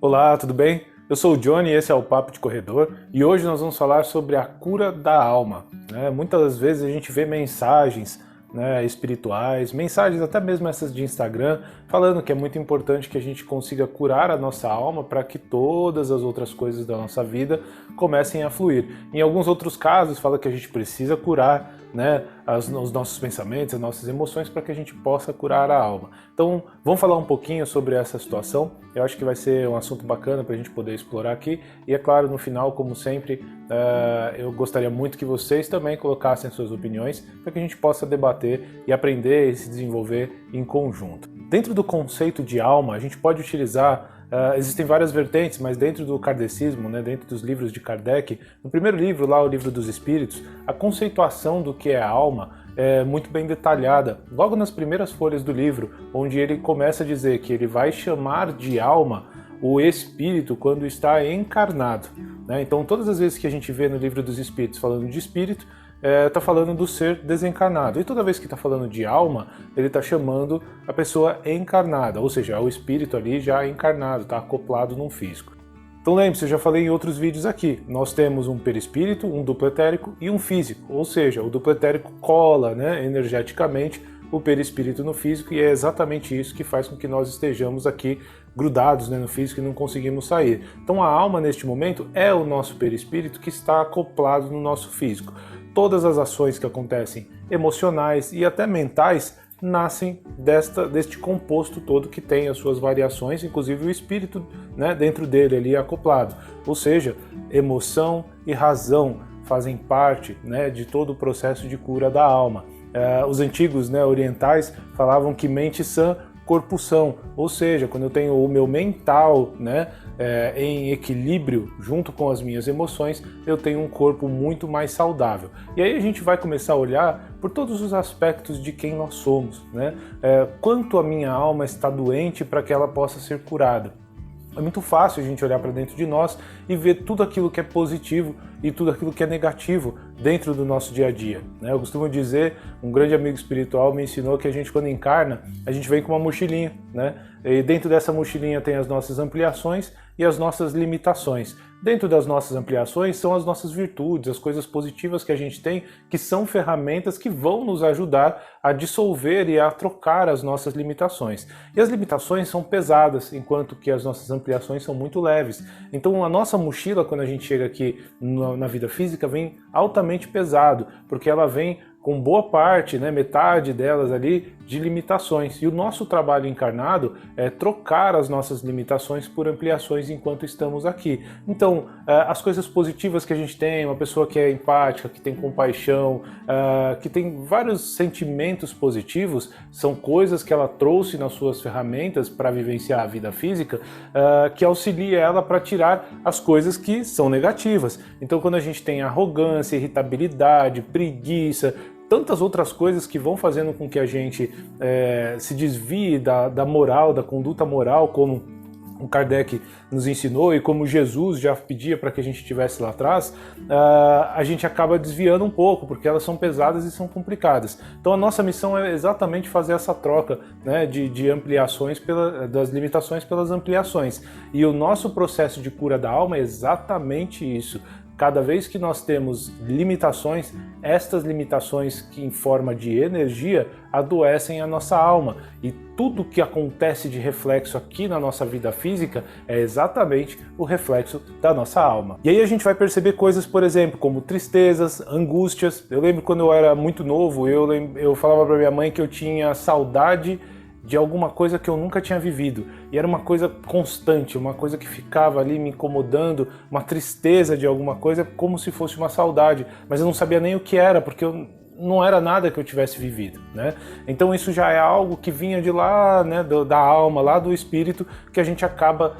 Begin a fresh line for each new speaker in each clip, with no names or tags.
Olá, tudo bem? Eu sou o Johnny e esse é o Papo de Corredor e hoje nós vamos falar sobre a cura da alma. Muitas vezes a gente vê mensagens espirituais, mensagens até mesmo essas de Instagram, falando que é muito importante que a gente consiga curar a nossa alma para que todas as outras coisas da nossa vida comecem a fluir. Em alguns outros casos fala que a gente precisa curar os nossos pensamentos, as nossas emoções para que a gente possa curar a alma. Então vamos falar um pouquinho sobre essa situação. Eu acho que vai ser um assunto bacana para a gente poder explorar aqui e é claro, no final, como sempre, eu gostaria muito que vocês também colocassem suas opiniões para que a gente possa debater e aprender e se desenvolver em conjunto. Dentro do conceito de alma, a gente pode utilizar existem várias vertentes, mas dentro do kardecismo, dentro dos livros de Kardec, no primeiro livro, lá o Livro dos Espíritos, a conceituação do que é a alma é muito bem detalhada. Logo nas primeiras folhas do livro, onde ele começa a dizer que ele vai chamar de alma o espírito quando está encarnado. Então todas as vezes que a gente vê no Livro dos Espíritos falando de espírito, está falando do ser desencarnado. E toda vez que está falando de alma, ele está chamando a pessoa encarnada, ou seja, o espírito ali já encarnado, está acoplado num físico. Então lembre-se, eu já falei em outros vídeos aqui, nós temos um perispírito, um duplo etérico e um físico, ou seja, o duplo etérico cola energeticamente o perispírito no físico e é exatamente isso que faz com que nós estejamos aqui grudados no físico e não conseguimos sair. Então a alma neste momento é o nosso perispírito que está acoplado no nosso físico. Todas as ações que acontecem emocionais e até mentais nascem deste composto todo que tem as suas variações, inclusive o espírito dentro dele ali acoplado. Ou seja, emoção e razão fazem parte de todo o processo de cura da alma. Os antigos orientais falavam que mente sã, corpo são, ou seja, quando eu tenho o meu mental em equilíbrio junto com as minhas emoções, eu tenho um corpo muito mais saudável. E aí a gente vai começar a olhar por todos os aspectos de quem nós somos, quanto a minha alma está doente para que ela possa ser curada. É muito fácil a gente olhar para dentro de nós e ver tudo aquilo que é positivo e tudo aquilo que é negativo dentro do nosso dia a dia. Eu costumo dizer, um grande amigo espiritual me ensinou que a gente quando encarna, a gente vem com uma mochilinha, E dentro dessa mochilinha tem as nossas ampliações e as nossas limitações. Dentro das nossas ampliações são as nossas virtudes, as coisas positivas que a gente tem, que são ferramentas que vão nos ajudar a dissolver e a trocar as nossas limitações. E as limitações são pesadas, enquanto que as nossas ampliações são muito leves. Então a nossa mochila, quando a gente chega aqui na vida física, vem altamente pesado, porque ela vem com boa parte, metade delas ali, de limitações. E o nosso trabalho encarnado é trocar as nossas limitações por ampliações enquanto estamos aqui. Então, as coisas positivas que a gente tem, uma pessoa que é empática, que tem compaixão, que tem vários sentimentos positivos, são coisas que ela trouxe nas suas ferramentas para vivenciar a vida física, que auxilia ela para tirar as coisas que são negativas. Então, quando a gente tem arrogância, irritabilidade, preguiça, tantas outras coisas que vão fazendo com que a gente se desvie da moral, da conduta moral, como o Kardec nos ensinou e como Jesus já pedia para que a gente estivesse lá atrás, a gente acaba desviando um pouco, porque elas são pesadas e são complicadas. Então a nossa missão é exatamente fazer essa troca de ampliações das limitações pelas ampliações. E o nosso processo de cura da alma é exatamente isso. Cada vez que nós temos limitações, estas limitações que em forma de energia adoecem a nossa alma. E tudo que acontece de reflexo aqui na nossa vida física é exatamente o reflexo da nossa alma. E aí a gente vai perceber coisas, por exemplo, como tristezas, angústias. Eu lembro quando eu era muito novo, eu falava para minha mãe que eu tinha saudade de alguma coisa que eu nunca tinha vivido. E era uma coisa constante, uma coisa que ficava ali me incomodando, uma tristeza de alguma coisa, como se fosse uma saudade. Mas eu não sabia nem o que era, porque não era nada que eu tivesse vivido, Então isso já é algo que vinha de lá, da alma, lá do espírito, que a gente acaba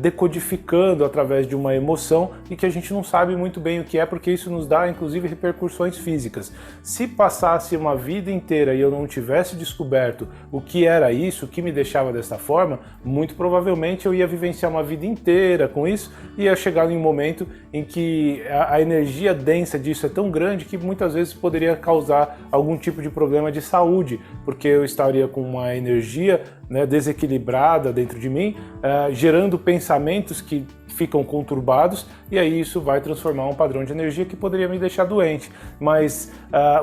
decodificando através de uma emoção e que a gente não sabe muito bem o que é, porque isso nos dá inclusive repercussões físicas. Se passasse uma vida inteira e eu não tivesse descoberto o que era isso, o que me deixava dessa forma, muito provavelmente eu ia vivenciar uma vida inteira com isso e ia chegar em um momento em que a energia densa disso é tão grande que muitas vezes poderia causar algum tipo de problema de saúde, porque eu estaria com uma energia desequilibrada dentro de mim, gerando pensamentos que ficam conturbados, e aí isso vai transformar um padrão de energia que poderia me deixar doente. Mas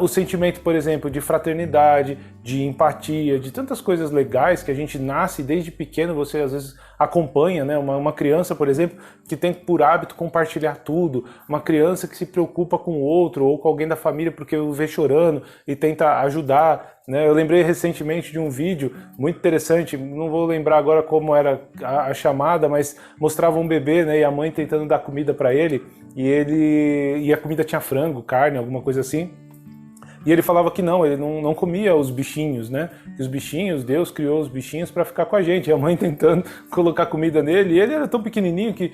o sentimento, por exemplo, de fraternidade, de empatia, de tantas coisas legais que a gente nasce desde pequeno, você às vezes acompanha, né? Uma criança, por exemplo, que tem por hábito compartilhar tudo, uma criança que se preocupa com o outro ou com alguém da família porque o vê chorando e tenta ajudar, né? Eu lembrei recentemente de um vídeo muito interessante, não vou lembrar agora como era a chamada, mas mostrava um bebê, né, e a mãe tentando dar comida para ele, e a comida tinha frango, carne, alguma coisa assim. E ele falava que não, ele não comia os bichinhos, né? Que os bichinhos, Deus criou os bichinhos para ficar com a gente. E a mãe tentando colocar comida nele, e ele era tão pequenininho que...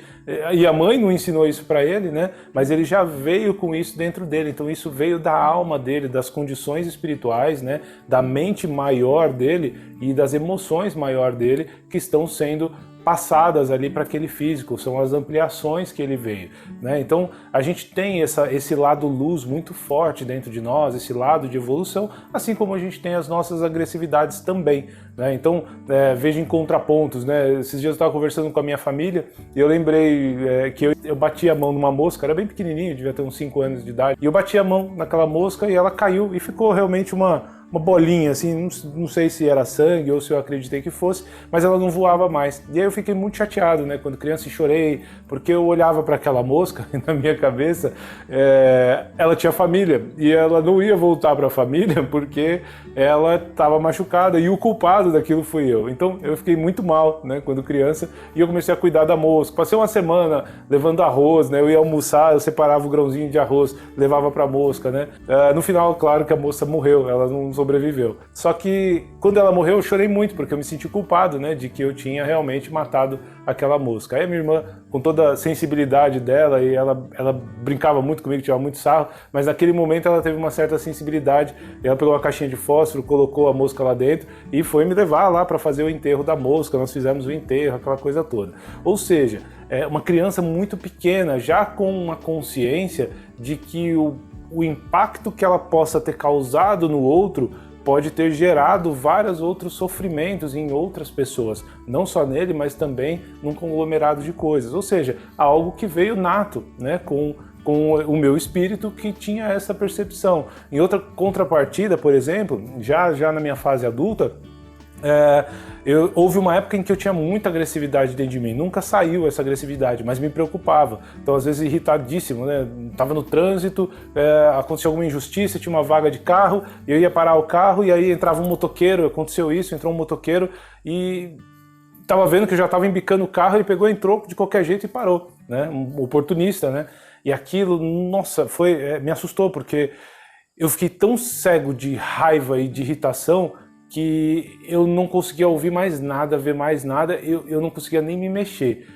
E a mãe não ensinou isso para ele, né? Mas ele já veio com isso dentro dele. Então isso veio da alma dele, das condições espirituais, né? Da mente maior dele e das emoções maior dele que estão sendo passadas ali para aquele físico, são as ampliações que ele veio, né? Então a gente tem esse lado luz muito forte dentro de nós, esse lado de evolução, assim como a gente tem as nossas agressividades também, né? Então veja em contrapontos, né? Esses dias eu estava conversando com a minha família e eu lembrei que eu bati a mão numa mosca, era bem pequenininho, devia ter uns 5 anos de idade, e eu bati a mão naquela mosca e ela caiu e ficou realmente uma bolinha, assim, não sei se era sangue ou se eu acreditei que fosse, mas ela não voava mais. E aí eu fiquei muito chateado, né? Quando criança, chorei, porque eu olhava para aquela mosca e na minha cabeça ela tinha família e ela não ia voltar para a família porque ela estava machucada e o culpado daquilo fui eu. Então eu fiquei muito mal, né? Quando criança, e eu comecei a cuidar da mosca. Passei uma semana levando arroz, né? Eu ia almoçar, eu separava o grãozinho de arroz, levava para a mosca, né? No final, claro que a moça morreu, ela não sobreviveu. Só que quando ela morreu eu chorei muito, porque eu me senti culpado, né, de que eu tinha realmente matado aquela mosca. Aí a minha irmã, com toda a sensibilidade dela, e ela brincava muito comigo, tirava muito sarro, mas naquele momento ela teve uma certa sensibilidade, e ela pegou uma caixinha de fósforo, colocou a mosca lá dentro e foi me levar lá para fazer o enterro da mosca. Nós fizemos o enterro, aquela coisa toda. Ou seja, uma criança muito pequena, já com uma consciência de que o impacto que ela possa ter causado no outro pode ter gerado vários outros sofrimentos em outras pessoas, não só nele, mas também num conglomerado de coisas. Ou seja, algo que veio nato, né, com o meu espírito que tinha essa percepção. Em outra contrapartida, por exemplo, já na minha fase adulta, houve uma época em que eu tinha muita agressividade dentro de mim, nunca saiu essa agressividade, mas me preocupava. Então, às vezes, irritadíssimo, né? Tava no trânsito, aconteceu alguma injustiça, tinha uma vaga de carro, eu ia parar o carro e aí entrava um motoqueiro, aconteceu isso, entrou um motoqueiro e tava vendo que eu já tava embicando o carro, ele pegou, entrou de qualquer jeito e parou, né? Um oportunista, né? E aquilo, nossa, me assustou, porque eu fiquei tão cego de raiva e de irritação que eu não conseguia ouvir mais nada, ver mais nada, eu não conseguia nem me mexer.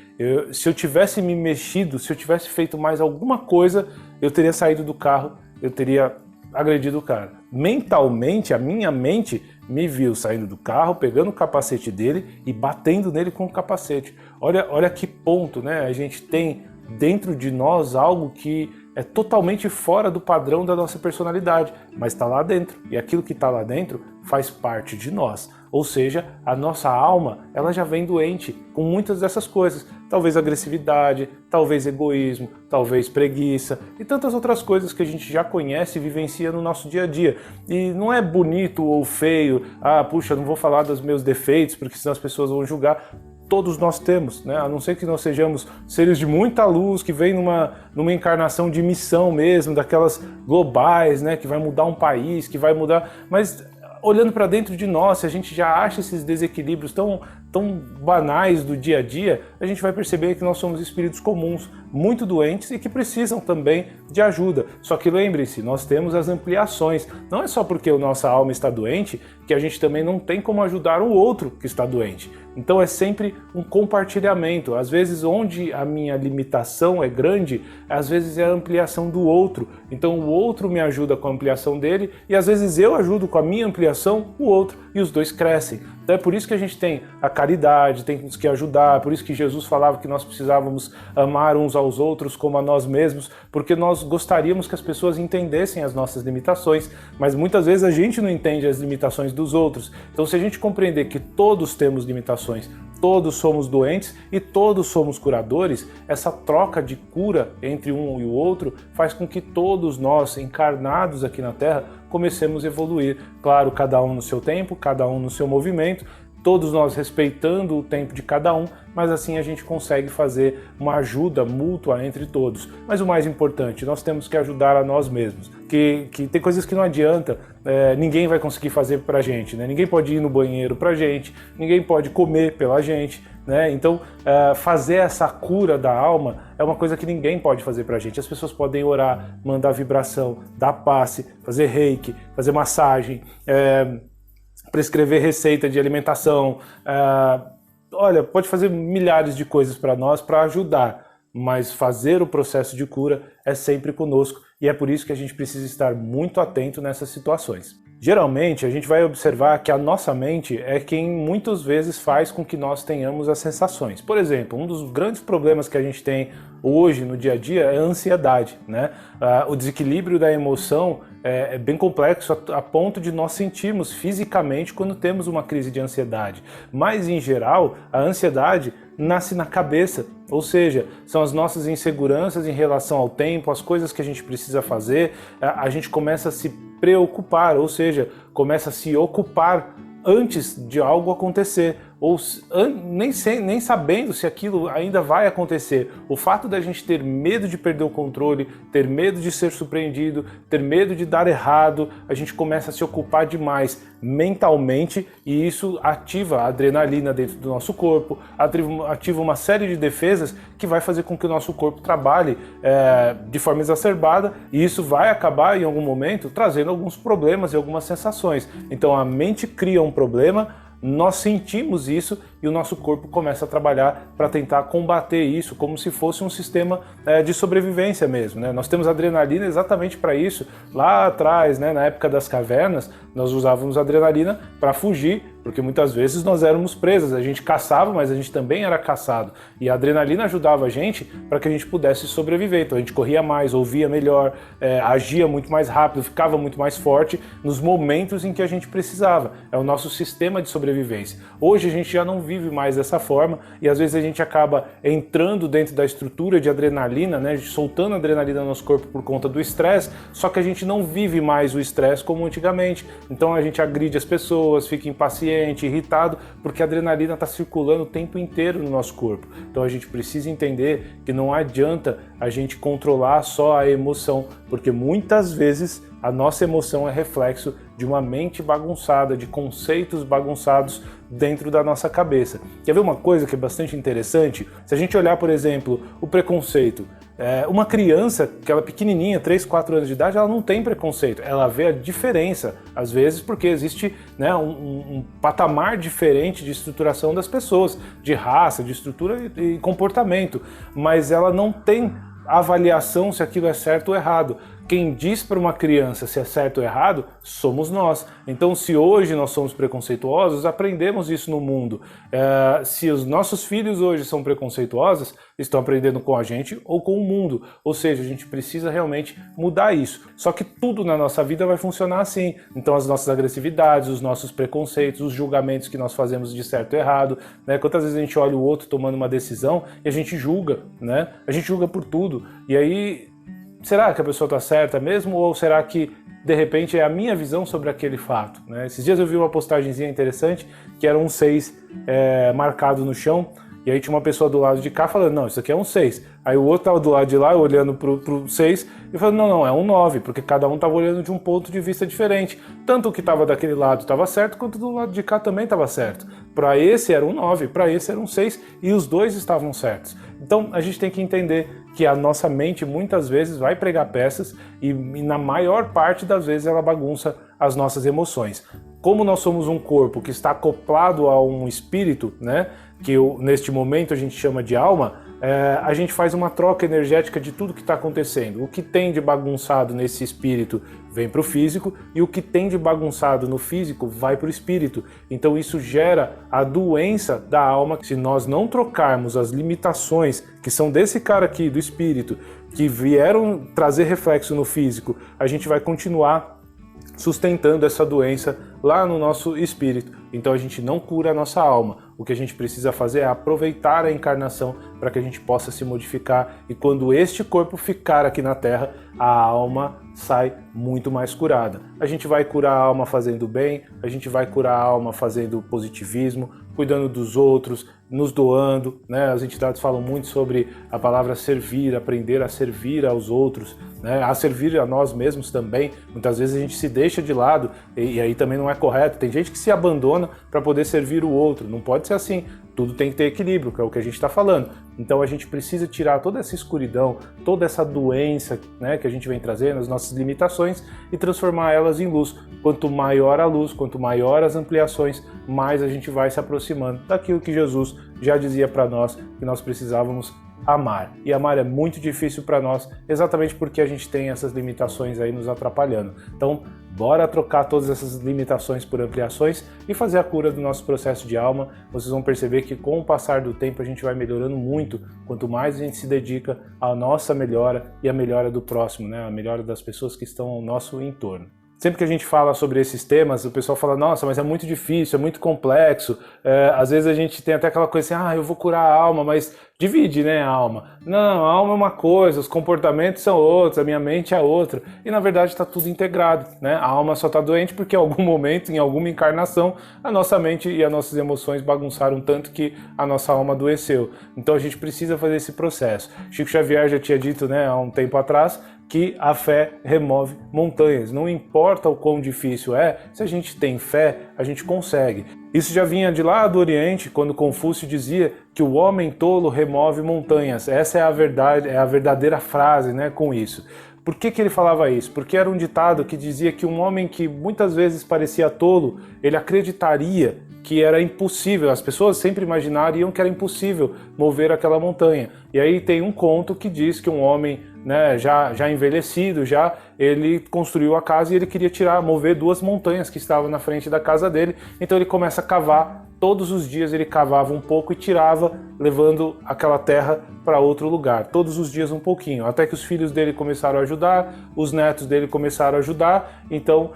Se eu tivesse me mexido, se eu tivesse feito mais alguma coisa, eu teria saído do carro, eu teria agredido o cara. Mentalmente, a minha mente me viu saindo do carro, pegando o capacete dele e batendo nele com o capacete. Olha que ponto, né? A gente tem dentro de nós algo que é totalmente fora do padrão da nossa personalidade, mas está lá dentro. E aquilo que está lá dentro faz parte de nós. Ou seja, a nossa alma, ela já vem doente com muitas dessas coisas. Talvez agressividade, talvez egoísmo, talvez preguiça e tantas outras coisas que a gente já conhece e vivencia no nosso dia a dia. E não é bonito ou feio, puxa, não vou falar dos meus defeitos porque senão as pessoas vão julgar. Todos nós temos, né? A não ser que nós sejamos seres de muita luz, que vem numa encarnação de missão mesmo, daquelas globais, né? Que vai mudar um país, que vai mudar... Mas olhando para dentro de nós, se a gente já acha esses desequilíbrios tão banais do dia a dia, a gente vai perceber que nós somos espíritos comuns, muito doentes e que precisam também de ajuda. Só que lembre-se, nós temos as ampliações. Não é só porque a nossa alma está doente que a gente também não tem como ajudar o outro que está doente. Então é sempre um compartilhamento. Às vezes onde a minha limitação é grande, às vezes é a ampliação do outro. Então o outro me ajuda com a ampliação dele e às vezes eu ajudo com a minha ampliação o outro e os dois crescem. Então é por isso que a gente tem a caridade, tem que ajudar, por isso que Jesus falava que nós precisávamos amar uns aos outros como a nós mesmos, porque nós gostaríamos que as pessoas entendessem as nossas limitações, mas muitas vezes a gente não entende as limitações dos outros. Então se a gente compreender que todos temos limitações todos somos doentes e todos somos curadores, essa troca de cura entre um e o outro faz com que todos nós, encarnados aqui na Terra, comecemos a evoluir. Claro, cada um no seu tempo, cada um no seu movimento, todos nós respeitando o tempo de cada um, mas assim a gente consegue fazer uma ajuda mútua entre todos. Mas o mais importante, nós temos que ajudar a nós mesmos, que tem coisas que não adianta, ninguém vai conseguir fazer pra gente, né? Ninguém pode ir no banheiro pra gente, ninguém pode comer pela gente, né? Então, fazer essa cura da alma é uma coisa que ninguém pode fazer pra gente. As pessoas podem orar, mandar vibração, dar passe, fazer reiki, fazer massagem, prescrever receita de alimentação, olha, pode fazer milhares de coisas para nós para ajudar, mas fazer o processo de cura é sempre conosco e é por isso que a gente precisa estar muito atento nessas situações. Geralmente a gente vai observar que a nossa mente é quem muitas vezes faz com que nós tenhamos as sensações. Por exemplo, um dos grandes problemas que a gente tem hoje no dia a dia é a ansiedade, né? O desequilíbrio da emoção é bem complexo a ponto de nós sentirmos fisicamente quando temos uma crise de ansiedade. Mas em geral, a ansiedade nasce na cabeça, ou seja, são as nossas inseguranças em relação ao tempo, as coisas que a gente precisa fazer, a gente começa a se preocupar, ou seja, começa a se ocupar antes de algo acontecer, ou nem sabendo se aquilo ainda vai acontecer. O fato da gente ter medo de perder o controle, ter medo de ser surpreendido, ter medo de dar errado, a gente começa a se ocupar demais mentalmente e isso ativa a adrenalina dentro do nosso corpo, ativa uma série de defesas que vai fazer com que o nosso corpo trabalhe de forma exacerbada e isso vai acabar em algum momento trazendo alguns problemas e algumas sensações. Então a mente cria um problema, nós sentimos isso e o nosso corpo começa a trabalhar para tentar combater isso, como se fosse um sistema de sobrevivência mesmo, né? Nós temos adrenalina exatamente para isso. Lá atrás, né, na época das cavernas, nós usávamos adrenalina para fugir, porque muitas vezes nós éramos presas, a gente caçava, mas a gente também era caçado. E a adrenalina ajudava a gente para que a gente pudesse sobreviver. Então a gente corria mais, ouvia melhor, agia muito mais rápido, ficava muito mais forte nos momentos em que a gente precisava. É o nosso sistema de sobrevivência. Hoje a gente já não vive mais dessa forma e às vezes a gente acaba entrando dentro da estrutura de adrenalina, né, soltando adrenalina no nosso corpo por conta do estresse, só que a gente não vive mais o estresse como antigamente. Então a gente agride as pessoas, fica impaciente, irritado, porque a adrenalina está circulando o tempo inteiro no nosso corpo. Então a gente precisa entender que não adianta a gente controlar só a emoção, porque muitas vezes a nossa emoção é reflexo de uma mente bagunçada, de conceitos bagunçados dentro da nossa cabeça. Quer ver uma coisa que é bastante interessante? Se a gente olhar, por exemplo, o preconceito, uma criança, aquela pequenininha, 3, 4 anos de idade, ela não tem preconceito, ela vê a diferença, às vezes porque existe, né, um patamar diferente de estruturação das pessoas, de raça, de estrutura e comportamento, mas ela não tem avaliação se aquilo é certo ou errado. Quem diz para uma criança se é certo ou errado somos nós. Então, se hoje nós somos preconceituosos, aprendemos isso no mundo. Se os nossos filhos hoje são preconceituosos, estão aprendendo com a gente ou com o mundo. Ou seja, a gente precisa realmente mudar isso. Só que tudo na nossa vida vai funcionar assim. Então, as nossas agressividades, os nossos preconceitos, os julgamentos que nós fazemos de certo ou errado, né? Quantas vezes a gente olha o outro tomando uma decisão e a gente julga, né? A gente julga por tudo. E aí, será que a pessoa está certa mesmo ou será que de repente é a minha visão sobre aquele fato, né? Esses dias eu vi uma postagenzinha interessante que era um 6 marcado no chão e aí tinha uma pessoa do lado de cá falando, não, isso aqui é um 6. Aí o outro estava do lado de lá olhando pro 6 e falando, não, é um 9, porque cada um estava olhando de um ponto de vista diferente. Tanto o que estava daquele lado estava certo, quanto do lado de cá também estava certo. Para esse era um 9, para esse era um 6 e os dois estavam certos. Então a gente tem que entender que a nossa mente muitas vezes vai pregar peças e na maior parte das vezes ela bagunça as nossas emoções. Como nós somos um corpo que está acoplado a um espírito, né, que neste momento a gente chama de alma, a gente faz uma troca energética de tudo que está acontecendo. O que tem de bagunçado nesse espírito vem para o físico e o que tem de bagunçado no físico vai para o espírito. Então isso gera a doença da alma. Se nós não trocarmos as limitações que são desse cara aqui, do espírito, que vieram trazer reflexo no físico, a gente vai continuar sustentando essa doença lá no nosso espírito. Então a gente não cura a nossa alma. O que a gente precisa fazer é aproveitar a encarnação para que a gente possa se modificar, e quando este corpo ficar aqui na Terra, a alma sai muito mais curada. A gente vai curar a alma fazendo bem, a gente vai curar a alma fazendo positivismo, cuidando dos outros, nos doando, né? As entidades falam muito sobre a palavra servir, aprender a servir aos outros, né? A servir a nós mesmos também. Muitas vezes a gente se deixa de lado e aí também não é correto. Tem gente que se abandona para poder servir o outro. Não pode ser assim. Tudo tem que ter equilíbrio, que é o que a gente está falando. Então a gente precisa tirar toda essa escuridão, toda essa doença, né, que a gente vem trazendo, as nossas limitações, e transformar elas em luz. Quanto maior a luz, quanto maior as ampliações, mais a gente vai se aproximando daquilo que Jesus já dizia para nós, que nós precisávamos amar. E amar é muito difícil para nós, exatamente porque a gente tem essas limitações aí nos atrapalhando. Então, bora trocar todas essas limitações por ampliações e fazer a cura do nosso processo de alma. Vocês vão perceber que com o passar do tempo a gente vai melhorando muito, quanto mais a gente se dedica à nossa melhora e à melhora do próximo, né? A melhora das pessoas que estão ao nosso entorno. Sempre que a gente fala sobre esses temas, o pessoal fala, nossa, mas é muito difícil, é muito complexo. Às vezes a gente tem até aquela coisa assim, eu vou curar a alma, mas divide, né, a alma. Não, a alma é uma coisa, os comportamentos são outros, a minha mente é outra. E na verdade está tudo integrado, né? A alma só está doente porque em algum momento, em alguma encarnação, a nossa mente e as nossas emoções bagunçaram tanto que a nossa alma adoeceu. Então a gente precisa fazer esse processo. Chico Xavier já tinha dito, né, há um tempo atrás, que a fé remove montanhas. Não importa o quão difícil é, se a gente tem fé, a gente consegue. Isso já vinha de lá do Oriente, quando Confúcio dizia que o homem tolo remove montanhas. Essa é a verdade, é a verdadeira frase, né, com isso. Por que ele falava isso? Porque era um ditado que dizia que um homem que muitas vezes parecia tolo, ele acreditaria que era impossível, as pessoas sempre imaginariam que era impossível mover aquela montanha. E aí tem um conto que diz que um homem, né, já envelhecido, ele construiu a casa e ele queria mover 2 montanhas que estavam na frente da casa dele. Então ele começa a cavar. Todos os dias ele cavava um pouco e tirava, levando aquela terra para outro lugar. Todos os dias um pouquinho, até que os filhos dele começaram a ajudar, os netos dele começaram a ajudar. Então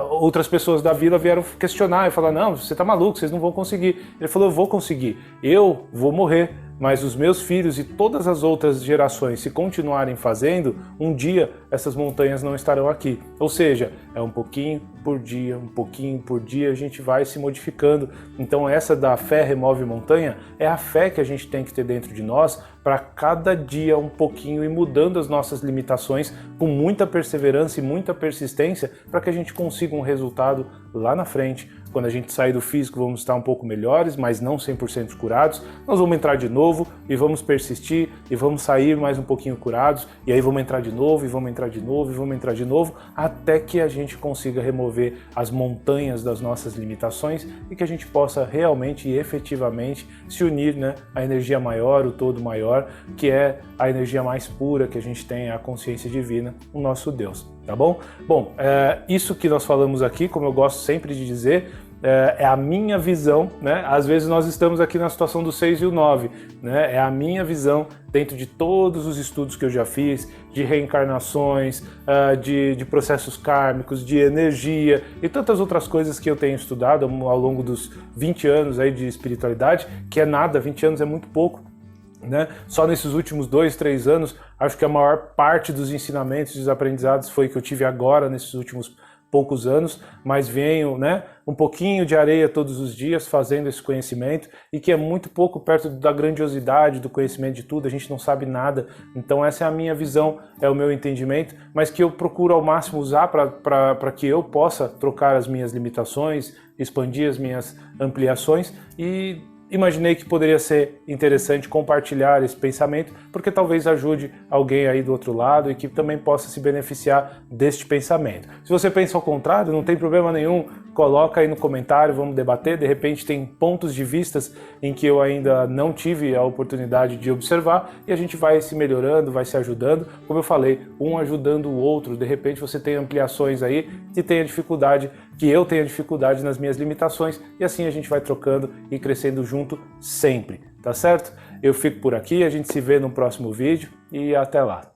outras pessoas da vila vieram questionar e falar, não, você está maluco, vocês não vão conseguir. Ele falou, eu vou conseguir, eu vou morrer. Mas os meus filhos e todas as outras gerações, se continuarem fazendo, um dia essas montanhas não estarão aqui. Ou seja, é um pouquinho por dia, a gente vai se modificando. Então essa da fé remove montanha é a fé que a gente tem que ter dentro de nós para cada dia um pouquinho ir mudando as nossas limitações com muita perseverança e muita persistência para que a gente consiga um resultado lá na frente. Quando a gente sair do físico, vamos estar um pouco melhores, mas não 100% curados. Nós vamos entrar de novo e vamos persistir e vamos sair mais um pouquinho curados. E aí vamos entrar de novo e vamos entrar de novo e vamos entrar de novo, até que a gente consiga remover as montanhas das nossas limitações e que a gente possa realmente e efetivamente se unir, né, à energia maior, o todo maior, que é a energia mais pura que a gente tem, a consciência divina, o nosso Deus. Tá bom? Bom, isso que nós falamos aqui, como eu gosto sempre de dizer, é a minha visão, né? Às vezes nós estamos aqui na situação do 6 e o 9, né? É a minha visão dentro de todos os estudos que eu já fiz, de reencarnações, de processos kármicos, de energia e tantas outras coisas que eu tenho estudado ao longo dos 20 anos aí de espiritualidade, que é nada, 20 anos é muito pouco. Né? Só nesses últimos 2, 3 anos, acho que a maior parte dos ensinamentos e dos aprendizados foi que eu tive agora, nesses últimos poucos anos, mas venho, né, um pouquinho de areia todos os dias fazendo esse conhecimento, e que é muito pouco perto da grandiosidade do conhecimento de tudo, a gente não sabe nada. Então essa é a minha visão, é o meu entendimento, mas que eu procuro ao máximo usar para que eu possa trocar as minhas limitações, expandir as minhas ampliações, e imaginei que poderia ser interessante compartilhar esse pensamento, porque talvez ajude alguém aí do outro lado e que também possa se beneficiar deste pensamento. Se você pensa ao contrário, não tem problema nenhum, coloca aí no comentário, vamos debater. De repente tem pontos de vistas em que eu ainda não tive a oportunidade de observar, e a gente vai se melhorando, vai se ajudando, como eu falei, um ajudando o outro. De repente você tem ampliações aí que tenha dificuldade, que eu tenha dificuldade nas minhas limitações, e assim a gente vai trocando e crescendo junto sempre, tá certo? Eu fico por aqui, a gente se vê no próximo vídeo e até lá.